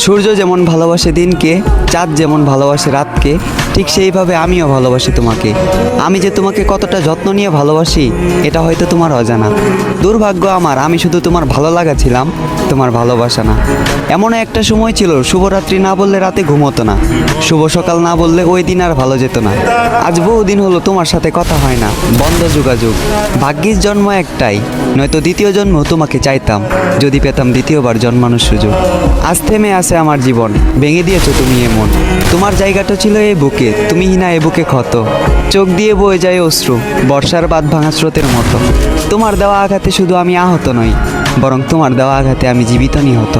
সূর্য যেমন ভালোবাসে দিনকে, চাঁদ যেমন ভালোবাসে রাতকে, ঠিক সেইভাবে আমিও ভালোবাসি তোমাকে। আমি যে তোমাকে কতটা যত্ন নিয়ে ভালোবাসি এটা হয়তো তোমার অজানা। দুর্ভাগ্য আমার, আমি শুধু তোমার ভালো লাগা ছিলাম, তোমার ভালোবাসা না। এমনও একটা সময় ছিল শুভরাত্রি না বললে রাতে ঘুমোতো না, শুভ সকাল না বললে ওই দিন আর ভালো যেত না। আজ বহুদিন হলো তোমার সাথে কথা হয় না, বন্ধ যোগাযোগ। ভাগ্যিস জন্ম একটাই, নয়তো দ্বিতীয় জন্ম তোমাকে চাইতাম, যদি পেতাম দ্বিতীয়বার জন্মানোর সুযোগ। আজ থেমে আছে আমার জীবন, ভেঙে দিয়েছো তুমি এমন। তোমার জায়গাটা ছিল এই বুকে, তুমি হিনা এ বুকে ক্ষত। চোখ দিয়ে বয়ে যায় অশ্রু, বর্ষার বাঁধ ভাঙা স্রোতের মতো। তোমার দেওয়া আঘাতে শুধু আমি আহত নই, বরং তোমার দেওয়া আঘাতে আমি জীবিত নিহত।